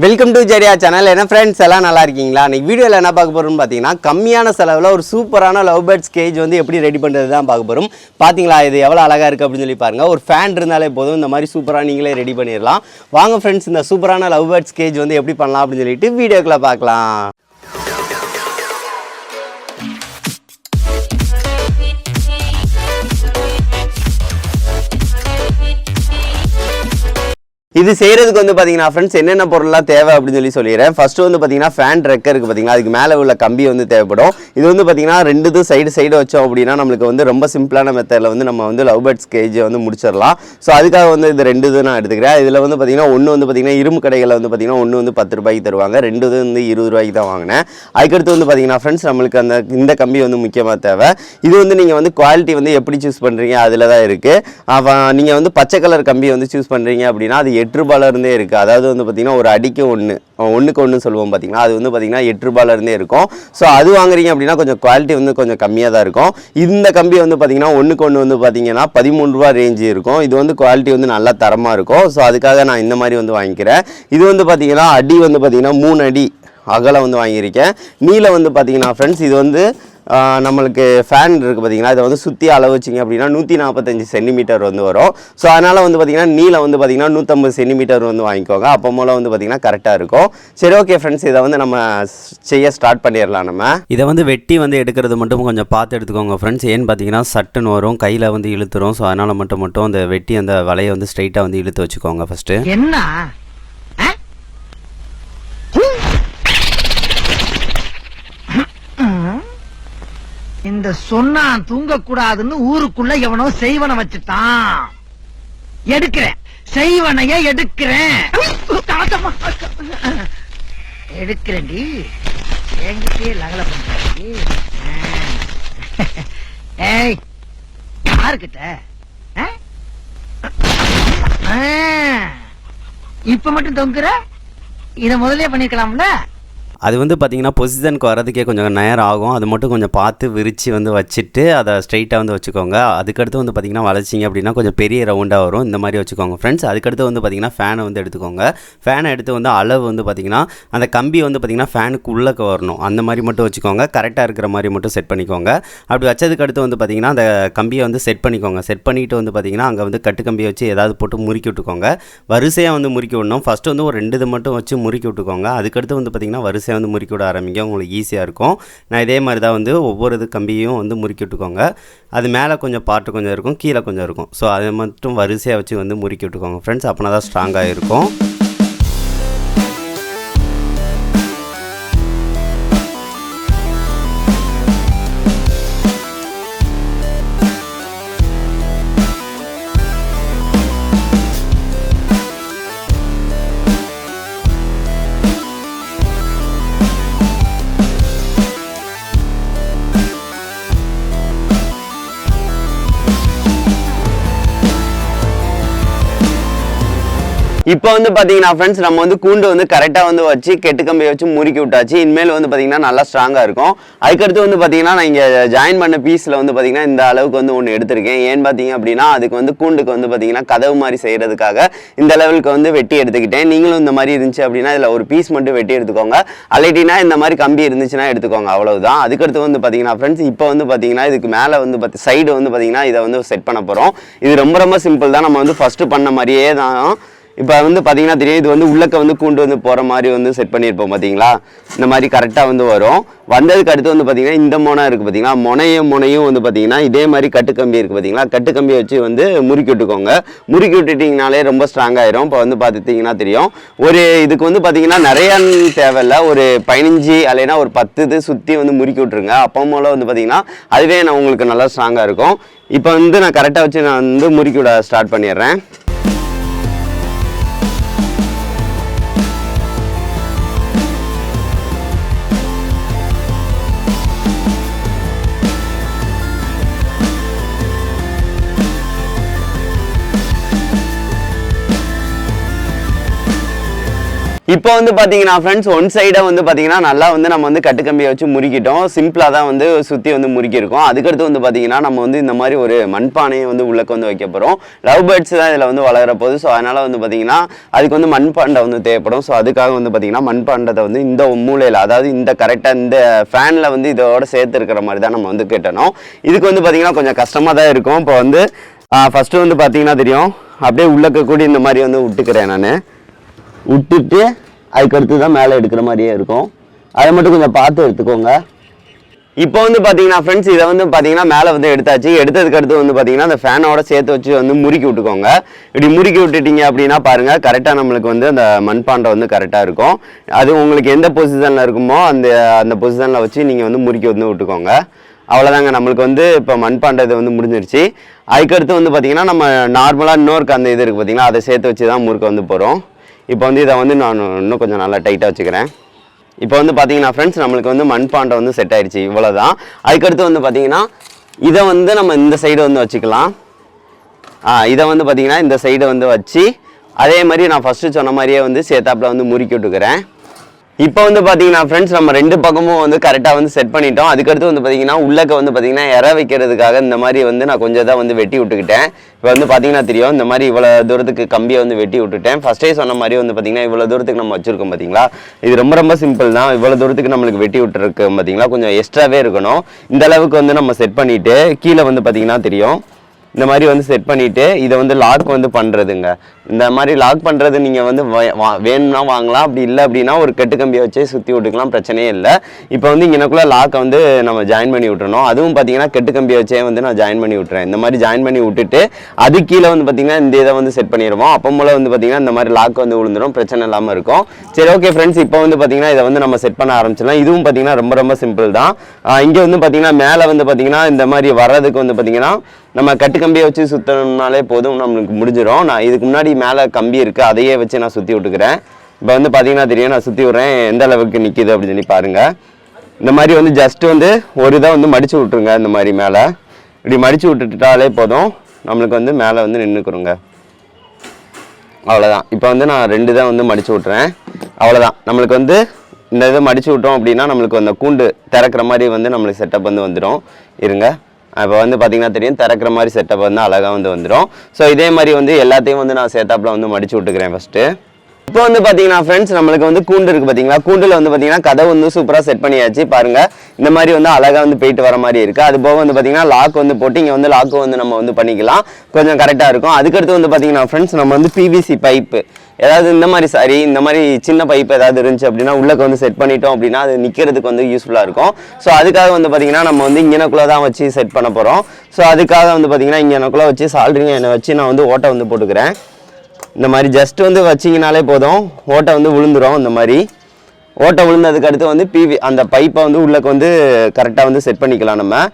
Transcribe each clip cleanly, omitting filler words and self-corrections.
Welcome to Jeriah channel. என்ன friends எல்லாம் நல்லா இருக்கீங்களா? இன்னைக்கு வீடியோவில் என்ன பார்க்க போகிறோம்னு பார்த்தீங்கன்னா, கம்மியான செலவில் ஒரு சூப்பரான லவ் பேர்ட்ஸ் கேஜ் வந்து எப்படி ரெடி பண்ணுறது தான் பார்க்க போகிறோம். பார்த்தீங்களா, இது எவ்வளோ அழகாக இருக்குது அப்படின்னு சொல்லி பாருங்கள். ஒரு ஃபேன் இருந்தாலே போதும், இந்த மாதிரி சூப்பராக நீங்களே ரெடி பண்ணிடலாம். வாங்க ஃப்ரெண்ட்ஸ், இந்த சூப்பரான லவ் பேர்ட்ஸ் கேஜ் வந்து எப்படி பண்ணலாம் அப்படின்னு சொல்லிட்டு வீடியோக்குள்ளே பார்க்கலாம். இது செய்கிறதுக்கு வந்து பார்த்தீங்கன்னா ஃப்ரெண்ட்ஸ் என்னென்ன பொருள்லாம் தேவை அப்படின்னு சொல்லிடுறேன். ஃபஸ்ட்டு வந்து பார்த்தீங்கன்னா ஃபேன் ரெக்கர் இருக்குது பார்த்தீங்கன்னா, அதுக்கு மேலே உள்ள கம்பி வந்து தேவைப்படும். இது வந்து பார்த்தீங்கன்னா ரெண்டு சைடு வச்சோம் அப்படின்னா நம்மளுக்கு வந்து ரொம்ப சிம்பிளான மெத்தடில் வந்து நம்ம வந்து லவ் பேர்ட்ஸ் கேஜை வந்து முடிச்சிடலாம். ஸோ அதுக்காக வந்து இது ரெண்டு இது நான் எடுத்துக்கிறேன். இதில் வந்து பார்த்தீங்கன்னா ஒன்று வந்து பார்த்தீங்கன்னா இரும்பு கடைகளில் வந்து பார்த்தீங்கன்னா ஒன்று வந்து 10 ரூபாய்க்கு தருவாங்க, ரெண்டு இது வந்து 20 ரூபாய்க்கு தான் வாங்கினேன். அதுக்கடுத்து வந்து பார்த்தீங்கன்னா ஃப்ரெண்ட்ஸ் நம்மளுக்கு இந்த கம்பி வந்து முக்கியமாக தேவை. இது வந்து நீங்கள் வந்து குவாலிட்டி வந்து எப்படி சூஸ் பண்ணுறீங்க அதில் தான் இருக்குது. நீங்கள் வந்து பச்சை கலர் கம்பி வந்து சூஸ் பண்ணுறீங்க அப்படின்னா அது 8 ரூபாயிலிருந்தே இருக்குது. அதாவது வந்து பார்த்திங்கன்னா ஒரு அடிக்கு ஒன்றுக்கு ஒன்று சொல்லுவோம் பார்த்திங்கன்னா, அது வந்து பார்த்திங்கன்னா 8 ரூபாயிலிருந்தே இருக்கும். ஸோ அது வாங்குறீங்க அப்படின்னா கொஞ்சம் குவாலிட்டி வந்து கொஞ்சம் கம்மியாக தான் இருக்கும். இந்த கம்பி வந்து பார்த்திங்கன்னா ஒன்றுக்கு ஒன்று வந்து பார்த்திங்கன்னா 13 ரூபா ரேஞ்சு இருக்கும். இது வந்து குவாலிட்டி வந்து நல்லா தரமாக இருக்கும். ஸோ அதுக்காக நான் இந்த மாதிரி வந்து வாங்கிக்கிறேன். இது வந்து பார்த்திங்கன்னா அடி வந்து பார்த்திங்கன்னா 3 அடி அகலம் வந்து வாங்கியிருக்கேன். நீளம் வந்து பார்த்திங்கன்னா ஃப்ரெண்ட்ஸ் இது வந்து நம்மளுக்கு ஃபேன் இருக்குது பார்த்தீங்கன்னா, இதை வந்து சுற்றி அளவு வச்சிங்க அப்படின்னா 145 சென்டிமீட்டர் வந்து வரும். ஸோ அதனால் வந்து பார்த்திங்கன்னா நீளம் வந்து பார்த்திங்கன்னா 150 சென்டிமீட்டர் வந்து வாங்கிக்கோங்க. அப்போ மூலம் வந்து பார்த்திங்கன்னா கரெக்டாக இருக்கும். சரி, ஓகே ஃப்ரெண்ட்ஸ், இதை வந்து நம்ம செய்ய ஸ்டார்ட் பண்ணிடலாம். நம்ம இதை வந்து வெட்டி வந்து எடுக்கிறது மட்டும் கொஞ்சம் பார்த்து எடுத்துக்கோங்க ஃப்ரெண்ட்ஸ். ஏன்னு பார்த்தீங்கன்னா சட்டுன்னு வரும், கையில் வந்து இழுத்துரும். ஸோ அதனால் மட்டும் அந்த வெட்டி அந்த வலையை வந்து ஸ்ட்ரைட்டாக வந்து இழுத்து வச்சுக்கோங்க ஃபஸ்ட்டு. என்ன இந்த சொன்னா தூங்க கூடாதுன்னு ஊருக்குள்ள எவனோ செய்வன வச்சுட்டான். எடுக்கிறேன், செய்வனைய எடுக்கிறேன். எடுக்கிறேன்டி, என்கிட்டயே லகல பண்றி. ஏய், யாருக்கிட்ட இப்ப மட்டும் தொங்குற? இத முதலே பண்ணிருக்கலாம்ல. அது வந்து பார்த்திங்கன்னா பொசிஷனுக்கு வரதுக்கே கொஞ்சம் நேரம் ஆகும். அது மட்டும் கொஞ்சம் பார்த்து விரித்து வந்து வச்சுட்டு அதை ஸ்ட்ரைட்டாக வந்து வச்சுக்கோங்க. அதுக்கடுத்து வந்து பார்த்திங்கன்னா வளைச்சிங்க அப்படின்னா கொஞ்சம் பெரிய ரவுண்டாக வரும். இந்த மாதிரி வச்சுக்கோங்க ஃப்ரெண்ட்ஸ். அதுக்கடுத்து வந்து பார்த்திங்கன்னா ஃபேனை வந்து எடுத்துக்கோங்க. ஃபேனை எடுத்து வந்து அளவு வந்து பார்த்திங்கன்னா அந்த கம்பி வந்து பார்த்திங்கன்னா ஃபேனுக்கு உள்ளக்க வரணும். அந்த மாதிரி மட்டும் வச்சுக்கோங்க. கரெக்டாக இருக்கிற மாதிரி மட்டும் செட் பண்ணிக்கோங்க. அப்படி வச்சதுக்கு அடுத்து வந்து பார்த்திங்கன்னா அந்த கம்பியை வந்து செட் பண்ணிக்கோங்க. செட் பண்ணிவிட்டு வந்து பார்த்திங்கன்னா அங்கே வந்து கட்டு கம்பியை வச்சு ஏதாவது போட்டு முறுக்கி விட்டுக்கோங்க. வரிசையாக வந்து முறுக்கி விடணும். ஃபஸ்ட்டு வந்து ஒரு 2 இது மட்டும் வச்சு முறுக்கி விட்டுக்கோங்க. அதுக்கடுத்து வந்து பார்த்திங்கன்னா வரிசை வந்து முறுக்கி விட ஆரம்பிங்க. உங்களுக்கு ஈஸியாக இருக்கும். நான் இதே மாதிரி தான் வந்து ஒவ்வொரு இது கம்பியும் வந்து முறுக்கி விட்டுக்கோங்க. அது மேலே கொஞ்சம் பாட்டு கொஞ்சம் இருக்கும், கீழே கொஞ்சம் இருக்கும். ஸோ அதை மட்டும் வரிசையாக வச்சு வந்து முறுக்கி விட்டுக்கோங்க ஃப்ரெண்ட்ஸ். அப்படின்னா தான் ஸ்ட்ராங்காக இருக்கும். இப்போ வந்து பார்த்தீங்கன்னா ஃப்ரெண்ட்ஸ் நம்ம வந்து கூண்டு வந்து கரெக்டாக வந்து வச்சு கெட்டு கம்பியை வச்சு முறுக்கி விட்டாச்சு. இனிமேல் வந்து பார்த்தீங்கன்னா நல்லா ஸ்ட்ராங்காக இருக்கும். அதுக்கடுத்து வந்து பார்த்தீங்கன்னா நான் இங்கே ஜாயின் பண்ண பீஸில் வந்து பார்த்தீங்கன்னா இந்த அளவுக்கு வந்து ஒன்று எடுத்திருக்கேன். ஏன்னு பார்த்தீங்க அப்படின்னா அதுக்கு வந்து கூண்டுக்கு வந்து பார்த்தீங்கன்னா கதவு மாதிரி செய்கிறதுக்காக இந்த லெவலுக்கு வந்து வெட்டி எடுத்துக்கிட்டேன். நீங்களும் இந்த மாதிரி இருந்துச்சு அப்படின்னா இதில் ஒரு பீஸ் மட்டும் வெட்டி எடுத்துக்கோங்க. அல்லாட்டினா இந்த மாதிரி கம்பி இருந்துச்சுன்னா எடுத்துக்கோங்க, அவ்வளவுதான். அதுக்கடுத்து வந்து பார்த்தீங்கன்னா ஃப்ரெண்ட்ஸ் இப்போ வந்து பார்த்தீங்கன்னா இதுக்கு மேலே வந்து சைடு வந்து பார்த்தீங்கன்னா இதை வந்து செட் பண்ண போகிறோம். இது ரொம்ப சிம்பிள் தான். நம்ம வந்து ஃபஸ்ட்டு பண்ண மாதிரியே தான். இப்போ வந்து பார்த்தீங்கன்னா தெரியும், இது வந்து உள்ளக்க வந்து கூண்டு வந்து போகிற மாதிரி வந்து செட் பண்ணியிருப்போம் பார்த்தீங்களா. இந்த மாதிரி கரெக்டாக வந்து வரும். வந்ததுக்கு அடுத்து வந்து பார்த்தீங்கன்னா இந்த மொனை இருக்குது பார்த்தீங்களா, முனையும் வந்து பார்த்தீங்கன்னா இதே மாதிரி கட்டுக்கம்பி இருக்குது பார்த்தீங்களா. கட்டுக்கம்பியை வச்சு வந்து முறுக்கி விட்டுக்கோங்க. முறுக்கி விட்டுட்டிங்கனாலே ரொம்ப ஸ்ட்ராங் ஆயிரும். இப்போ வந்து பார்த்துட்டிங்கன்னா தெரியும். ஒரு இதுக்கு வந்து பார்த்தீங்கன்னா நிறையா தேவையில்லை. ஒரு 15 அல்லைன்னா ஒரு 10 இது சுற்றி வந்து முறுக்கி விட்ருங்க. அப்போ மூலம் வந்து பார்த்தீங்கன்னா அதுவே நான் உங்களுக்கு நல்லா ஸ்ட்ராங்காக இருக்கும். இப்போ வந்து நான் கரெக்டாக வச்சு நான் வந்து முறுக்கி விட ஸ்டார்ட் பண்ணிடுறேன். இப்போ வந்து பார்த்தீங்கன்னா ஃப்ரெண்ட்ஸ் ஒன் சைடை வந்து பார்த்தீங்கன்னா நல்லா வந்து நம்ம வந்து கட்டுக்கம்பியை வச்சு முறுக்கிட்டோம். சிம்பிளாக தான் வந்து சுற்றி வந்து முறுக்கியிருக்கோம். அதுக்கடுத்து வந்து பார்த்தீங்கன்னா நம்ம வந்து இந்த மாதிரி ஒரு மண்பானையை வந்து உள்ளக்க வந்து வைக்க போகிறோம். லவ் பேர்ட்ஸ் தான் இதில் வந்து வளர போகுது. ஸோ அதனால் வந்து பார்த்தீங்கன்னா அதுக்கு வந்து மண்பாண்டை வந்து தேவைப்படும். ஸோ அதுக்காக வந்து பார்த்தீங்கன்னா மண்பாண்டத்தை வந்து இந்த மூலையில், அதாவது இந்த கரெக்டாக இந்த ஃபேனில் வந்து இதோட சேர்த்து இருக்கிற மாதிரி தான் நம்ம வந்து கட்டணும். இதுக்கு வந்து பார்த்தீங்கன்னா கொஞ்சம் கஷ்டமாக தான் இருக்கும். இப்போ வந்து ஃபஸ்ட்டு வந்து பார்த்தீங்கன்னா தெரியும், அப்படியே உள்ளக்க கூடி இந்த மாதிரி வந்து விட்டுக்கிறேன். நான் விட்டுட்டு அதுக்கடுத்து தான் மேலே எடுக்கிற மாதிரியே இருக்கும். அதை மட்டும் கொஞ்சம் பார்த்து எடுத்துக்கோங்க. இப்போ வந்து பார்த்தீங்கன்னா ஃப்ரெண்ட்ஸ் இதை வந்து பார்த்தீங்கன்னா மேலே வந்து எடுத்தாச்சு. எடுத்ததுக்கு அடுத்து வந்து பார்த்தீங்கன்னா அந்த ஃபேனோட சேர்த்து வச்சு வந்து முறுக்கி விட்டுக்கோங்க. இப்படி முறுக்கி விட்டுட்டீங்க அப்படின்னா பாருங்கள், கரெக்டாக நம்மளுக்கு வந்து அந்த மண்பாண்டை வந்து கரெக்டாக இருக்கும். அது உங்களுக்கு எந்த பொசிஷனில் இருக்குமோ அந்த பொசிஷனில் வச்சு நீங்கள் வந்து முறுக்கி வந்து விட்டுக்கோங்க. அவ்வளோதாங்க, நம்மளுக்கு வந்து இப்போ மண்பாண்டை இது வந்து முடிஞ்சிருச்சு. அதுக்கடுத்து வந்து பார்த்தீங்கன்னா நம்ம நார்மலாக இன்னொருக்கு அந்த இது இருக்குது பார்த்தீங்கன்னா, அதை சேர்த்து வச்சு தான் முறுக்க வந்து போகிறோம். இப்போ வந்து இதை வந்து நான் இன்னும் கொஞ்சம் நல்லா டைட்டாக வச்சுக்கிறேன். இப்போ வந்து பார்த்தீங்கன்னா ஃப்ரெண்ட்ஸ் நம்மளுக்கு வந்து மண்பாண்டை வந்து செட் ஆயிடுச்சு. இவ்வளோ தான். அதுக்கடுத்து வந்து பார்த்தீங்கன்னா இதை வந்து நம்ம இந்த சைடு வந்து வச்சுக்கலாம். இதை வந்து பார்த்தீங்கன்னா இந்த சைடு வந்து வச்சு அதே மாதிரி நான் ஃபஸ்ட்டு சொன்ன மாதிரியே வந்து சேத்தாப்பில் வந்து முறுக்கி விட்டுக்கிறேன். இப்போ வந்து பார்த்தீங்கன்னா ஃப்ரெண்ட்ஸ் நம்ம ரெண்டு பக்கமும் வந்து கரெக்டாக வந்து செட் பண்ணிட்டோம். அதுக்கடுத்து வந்து பார்த்தீங்கன்னா உள்ளக்க வந்து பார்த்தீங்கன்னா இற வைக்கிறதுக்காக இந்த மாதிரி வந்து நான் கொஞ்சம் தான் வந்து வெட்டி விட்டுக்கிட்டேன். இப்போ வந்து பார்த்தீங்கன்னா தெரியும், இந்த மாதிரி இவ்வளோ தூரத்துக்கு கம்பியை வந்து வெட்டி விட்டுட்டேன். ஃபஸ்ட்டே சொன்ன மாதிரி வந்து பார்த்தீங்கன்னா இவ்வளோ தூரத்துக்கு நம்ம வச்சுருக்கோம் பார்த்தீங்களா. இது ரொம்ப ரொம்ப சிம்பிள் தான். இவ்வளோ தூரத்துக்கு நம்மளுக்கு வெட்டி விட்டுருக்கு பார்த்தீங்களா, கொஞ்சம் எக்ஸ்ட்ராவே இருக்கணும். இந்த அளவுக்கு வந்து நம்ம செட் பண்ணிவிட்டு கீழே வந்து பார்த்தீங்கன்னா தெரியும், இந்த மாதிரி வந்து செட் பண்ணிவிட்டு இதை வந்து லாக் வந்து பண்ணுறதுங்க. இந்த மாதிரி லாக் பண்ணுறது நீங்கள் வந்து வேணும்னா வாங்கலாம், அப்படி இல்லை அப்படின்னா ஒரு கட்டுக்கம்பியை வச்சே சுற்றி விட்டுக்கலாம், பிரச்சனையே இல்லை. இப்போ வந்து இங்கனக்குள்ளே லாக்கை வந்து நம்ம ஜாயின் பண்ணி விட்டுறணும். அதுவும் பார்த்தீங்கன்னா கட்டுக்கம்பியை வச்சே வந்து நான் ஜாயின் பண்ணி விட்டுறேன். இந்த மாதிரி ஜாயின் பண்ணி விட்டுட்டு அது கீழே வந்து பார்த்தீங்கன்னா இந்த இதை வந்து செட் பண்ணிடுவோம். அப்போ போல் வந்து பார்த்தீங்கன்னா இந்த மாதிரி லாக் வந்து விழுந்துடும், பிரச்சனை இல்லாமல் இருக்கும். சரி, ஓகே ஃப்ரெண்ட்ஸ், இப்போ வந்து பார்த்தீங்கன்னா இதை வந்து நம்ம செட் பண்ண ஆரம்பிச்சிடலாம். இதுவும் பார்த்தீங்கன்னா ரொம்ப ரொம்ப சிம்பிள் தான். இங்கே வந்து பார்த்தீங்கன்னா மேலே வந்து பார்த்தீங்கன்னா இந்த மாதிரி வர்றதுக்கு வந்து பார்த்தீங்கன்னா நம்ம கட்டுக்கம்பியை வச்சு சுற்றணும்னாலே போதும், நம்மளுக்கு முடிஞ்சிடும். நான் இதுக்கு முன்னாடி மேலே கம்பி இருக்குது, அதையே வச்சு நான் சுற்றி விட்டுக்கிறேன். இப்போ வந்து பார்த்தீங்கன்னா தெரியும், நான் சுற்றி விட்றேன் எந்த அளவுக்கு நிற்கிது அப்படின்னு சொல்லி பாருங்கள். இந்த மாதிரி வந்து ஜஸ்ட்டு வந்து ஒரு இதை வந்து மடித்து விட்ருங்க. இந்த மாதிரி மேலே இப்படி மடித்து விட்டுட்டாலே போதும், நம்மளுக்கு வந்து மேலே வந்து நின்றுக்குறோங்க. அவ்வளோதான். இப்போ வந்து நான் 2 தான் வந்து மடித்து விட்றேன். அவ்வளோதான். நம்மளுக்கு வந்து இந்த இதை மடித்து விட்டோம் அப்படின்னா நம்மளுக்கு அந்த கூண்டு திறக்கிற மாதிரி வந்து நம்மளுக்கு செட்டப் வந்து வந்துடும். இருங்க, இப்போ வந்து பார்த்தீங்கன்னா தெரியும், திறக்கிற மாதிரி செட்டப் வந்து அழகாக வந்து வந்துடும். ஸோ இதே மாதிரி வந்து எல்லாத்தையும் வந்து நான் சேத்தாப்பில் வந்து மடித்து விட்டுக்கிறேன் ஃபஸ்ட்டு. இப்போ வந்து பார்த்தீங்கன்னா ஃப்ரெண்ட்ஸ் நம்மளுக்கு வந்து கூண்டு இருக்குது பார்த்தீங்களா, கூண்டில் வந்து பார்த்தீங்கன்னா கதை வந்து சூப்பராக செட் பண்ணியாச்சு. பாருங்கள், இந்த மாதிரி வந்து அழகாக வந்து போயிட்டு வர மாதிரி இருக்குது. அது போக வந்து பார்த்தீங்கன்னா லாக் வந்து போட்டு இங்கே வந்து லாக்கு வந்து நம்ம வந்து பண்ணிக்கலாம், கொஞ்சம் கரெக்டாக இருக்கும். அதுக்கடுத்து வந்து பார்த்தீங்கன்னா ஃப்ரெண்ட்ஸ் நம்ம வந்து பிவிசி பைப்பு ஏதாவது இந்த மாதிரி சின்ன பைப் ஏதாவது இருந்துச்சு அப்படின்னா உள்ளக்க வந்து செட் பண்ணிட்டோம் அப்படின்னா அது நிற்கிறதுக்கு வந்து யூஸ்ஃபுல்லாக இருக்கும். ஸோ அதுக்காக வந்து பார்த்தீங்கன்னா நம்ம வந்து இங்கனக்குள்ளே தான் வச்சு செட் பண்ண போகிறோம். ஸோ அதுக்காக வந்து பார்த்தீங்கன்னா இங்கனக்குள்ளே வச்சு சால்ட்ரிங் என்னை வச்சு நான் வந்து ஓட்டை வந்து போட்டுக்கிறேன். இந்த மாதிரி ஜஸ்ட் வந்து வச்சிங்கனாலே போதும், ஓட்டை வந்து விழுந்துடும். இந்த மாதிரி ஓட்டை விழுந்ததுக்கு அடுத்து வந்து அந்த பைப்பை வந்து உள்ளக்க வந்து கரெக்டாக வந்து செட் பண்ணிக்கலாம் நம்ம.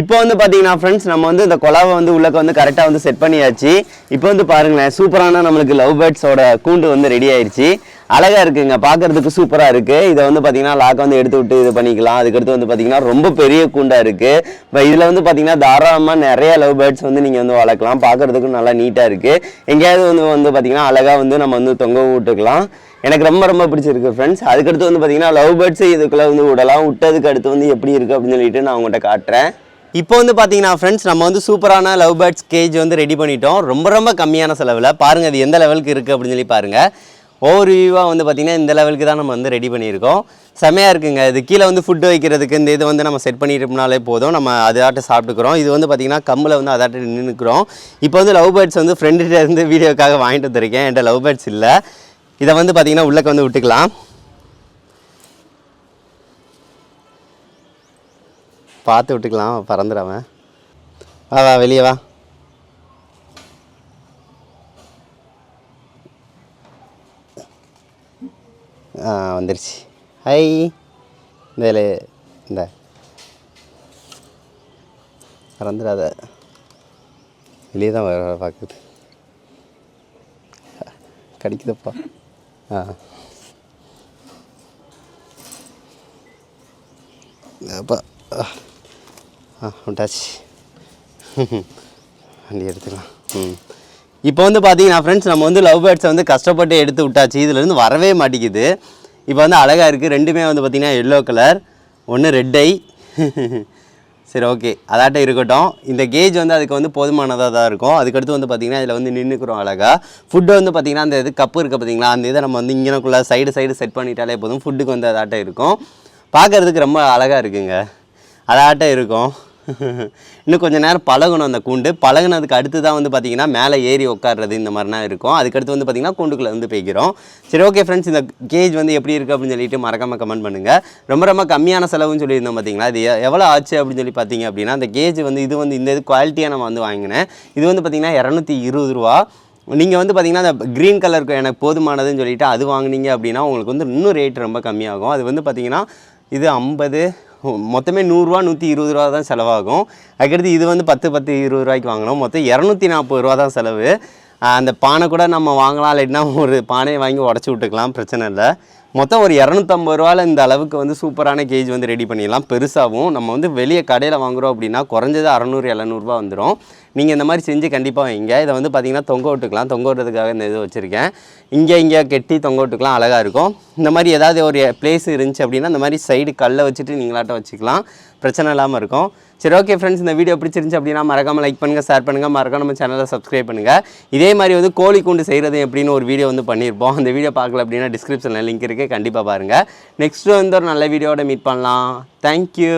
இப்போ வந்து பார்த்தீங்கன்னா ஃப்ரெண்ட்ஸ் நம்ம வந்து இந்த குழாவை வந்து உள்ளக்க வந்து கரெக்டாக வந்து செட் பண்ணியாச்சு. இப்போ வந்து பாருங்களேன், சூப்பரான நம்மளுக்கு லவ் பேர்ட்ஸோட கூண்டு வந்து ரெடி ஆயிடுச்சு. அழகாக இருக்குங்க, பார்க்குறதுக்கு சூப்பராக இருக்குது. இதை வந்து பார்த்தீங்கன்னா லாக்கை வந்து எடுத்து விட்டு இது பண்ணிக்கலாம். அதுக்கடுத்து வந்து பார்த்தீங்கன்னா ரொம்ப பெரிய கூண்டாக இருக்குது. இப்போ இதில் வந்து பார்த்தீங்கன்னா தாராளமாக நிறைய லவ் பேர்ட்ஸ் வந்து நீங்கள் வந்து வளர்க்கலாம். பார்க்குறதுக்கும் நல்லா நீட்டாக இருக்குது. எங்கேயாவது வந்து பார்த்தீங்கன்னா அழகாக வந்து நம்ம வந்து தொங்க விட்டுக்கலாம். எனக்கு ரொம்ப ரொம்ப பிடிச்சிருக்கு ஃப்ரெண்ட்ஸ். அதுக்கடுத்து வந்து பார்த்தீங்கன்னா லவ் பேர்ட்ஸை இதுக்குள்ளே வந்து விடலாம். விட்டதுக்கு அடுத்து வந்து எப்படி இருக்குது அப்படின்னு சொல்லிட்டு நான் உங்கள்கிட்ட காட்டுறேன். இப்போ வந்து பார்த்தீங்கன்னா ஃப்ரெண்ட்ஸ் நம்ம வந்து சூப்பரான லவ் பேர்ட்ஸ் கேஜ் வந்து ரெடி பண்ணிட்டோம். ரொம்ப ரொம்ப கம்மியான செலவில். பாருங்கள் அது எந்த லெவலுக்கு இருக்குது அப்படின்னு சொல்லி பாருங்கள். ஒவ்வொரு வியூவாக வந்து பார்த்திங்கன்னா இந்த லெவலுக்கு தான் நம்ம வந்து ரெடி பண்ணியிருக்கோம். செமையாக இருக்குங்க. இது கீழே வந்து ஃபுட்டு வைக்கிறதுக்கு இந்த இது வந்து நம்ம செட் பண்ணிட்டோம்னாலே போதும், நம்ம அதாட்ட சாப்பிட்டுக்கிறோம். இது வந்து பார்த்திங்கன்னா கம்மில் வந்து அதாட்ட நின்றுக்கிறோம். இப்போ வந்து லவ் பேர்ட்ஸ் வந்து ஃப்ரெண்டுகிட்ட இருந்து வீடியோக்காக வாங்கிட்டு வந்திருக்கேன். என்கிட்ட லவ் பேர்ட்ஸ் இல்லை. இதை வந்து பார்த்திங்கன்னா உள்ளக்க வந்து விட்டுக்கலாம். பார்த்து விட்டுக்கலாம், பறந்துடாமல். வா வெளியே வா. வந்துருச்சு. ஹை, இந்த பறந்துடாத. வெளியே தான் வர பார்க்குது. கடிக்குதப்பா. அப்பா விட்டாச்சு. வண்டி எடுத்துக்கலாம். இப்போ வந்து பார்த்தீங்கன்னா ஃப்ரெண்ட்ஸ் நம்ம வந்து லவ் பேர்ட்ஸை வந்து கஷ்டப்பட்டு எடுத்து விட்டாச்சு. இதுலேருந்து வரவே மாட்டேங்குது. இப்போ வந்து அழகாக இருக்குது. ரெண்டுமே வந்து பார்த்திங்கன்னா எல்லோ கலர், ஒன்று ரெட் ஐ. சரி ஓகே, அதாட்டம் இருக்கட்டும். இந்த கேஜ் வந்து அதுக்கு வந்து போதுமானதாக தான் இருக்கும். அதுக்கடுத்து வந்து பார்த்திங்கன்னா இதில் வந்து நின்றுக்கிறோம் அழகாக. ஃபுட்டு வந்து பார்த்திங்கன்னா அந்த இது கப்பு இருக்குது பார்த்திங்களா, அந்த இதை நம்ம வந்து இங்கனக்குள்ளே சைடு செட் பண்ணிட்டாலே போதும். ஃபுட்டுக்கு வந்து அதாட்டம் இருக்கும். பார்க்குறதுக்கு ரொம்ப அழகாக இருக்குங்க. அதாட்டம் இருக்கும். இன்னும் கொஞ்சம் நேரம் பழகணும் அந்த கூண்டு. பழகுனதுக்கு அடுத்து தான் வந்து பார்த்திங்கன்னா மேலே ஏறி உட்காடுறது இந்த மாதிரிலாம் இருக்கும். அதுக்கடுத்து வந்து பார்த்திங்கன்னா கூண்டுக்குள்ளே வந்து போய்க்கிறோம். சரி ஓகே ஃப்ரெண்ட்ஸ், இந்த கேஜ் வந்து எப்படி இருக்குது அப்படின்னு சொல்லிட்டு மறக்காமல் கமெண்ட் பண்ணுங்கள். ரொம்ப கம்மியான செலவுன்னு சொல்லியிருந்தோம் பார்த்திங்களா, இது எவ்வளோ ஆச்சு அப்படின்னு சொல்லி பார்த்தீங்க அப்படின்னா, அந்த கேஜ் வந்து இது வந்து இந்த இது குவாலிட்டியாக நம்ம வந்து வாங்கினேன். இது வந்து பார்த்திங்கன்னா 220 ரூபா. நீங்கள் வந்து பார்த்திங்கன்னா அந்த க்ரீன் கலருக்கு எனக்கு போதுமானதுன்னு சொல்லிவிட்டு அது வாங்கினீங்க அப்படின்னா உங்களுக்கு வந்து இன்னும் ரேட் ரொம்ப கம்மியாகும். அது வந்து பார்த்திங்கன்னா இது 50, மொத்தமே 100 ரூபா 120 ரூபா தான் செலவாகும். அதுக்கடுத்து இது வந்து 10 20 ரூபாய்க்கு வாங்கினோம். மொத்தம் 240 ரூபா தான் செலவு. அந்த பானை கூட நம்ம வாங்கலாம், இல்லைன்னா ஒரு பானையை வாங்கி உடச்சி விட்டுக்கலாம், பிரச்சனை இல்லை. மொத்தம் ஒரு 250 ரூபாயில் இந்த அளவுக்கு வந்து சூப்பரான கேஜ் வந்து ரெடி பண்ணிடலாம். பெருசாகவும் நம்ம வந்து வெளியே கடையில் வாங்குகிறோம் அப்படின்னா குறைஞ்சது 600-700 ரூபா வந்துடும். நீங்கள் இந்த மாதிரி செஞ்சு கண்டிப்பாக வைங்க. இதை வந்து பார்த்திங்கன்னா தொங்க விட்டுக்கலாம். தொங்க விட்டுறதுக்காக இந்த இது வச்சுருக்கேன். இங்கே கெட்டி தொங்க விட்டுக்கலாம், அழகாக இருக்கும். இந்த மாதிரி ஏதாவது ஒரு பிளேஸ் இருந்துச்சு அப்படின்னா இந்த மாதிரி சைடு கல்லை வச்சுட்டு நீங்களாட்டம் வச்சுக்கலாம், பிரச்சனை இல்லாமல் இருக்கும். சரி ஓகே ஃப்ரெண்ட்ஸ், இந்த வீடியோ பிடிச்சிருந்துச்சு அப்படின்னா மறக்காமல் லைக் பண்ணுங்கள், ஷேர் பண்ணுங்கள், மறக்காம நம்ம சேனலை சப்ஸ்கிரைப் பண்ணுங்கள். இதே மாதிரி வந்து கோழி கூண்டு செய்கிறது எப்படின்னு ஒரு வீடியோ வந்து பண்ணியிருப்போம். அந்த வீடியோ பார்க்கல அப்படின்னா டிஸ்கிரிப்ஷனில் லிங்க் இருக்குது, கண்டிப்பாக பாருங்கள். நெக்ஸ்ட்டு வந்து ஒரு நல்ல வீடியோவோட மீட் பண்ணலாம். தேங்க்யூ.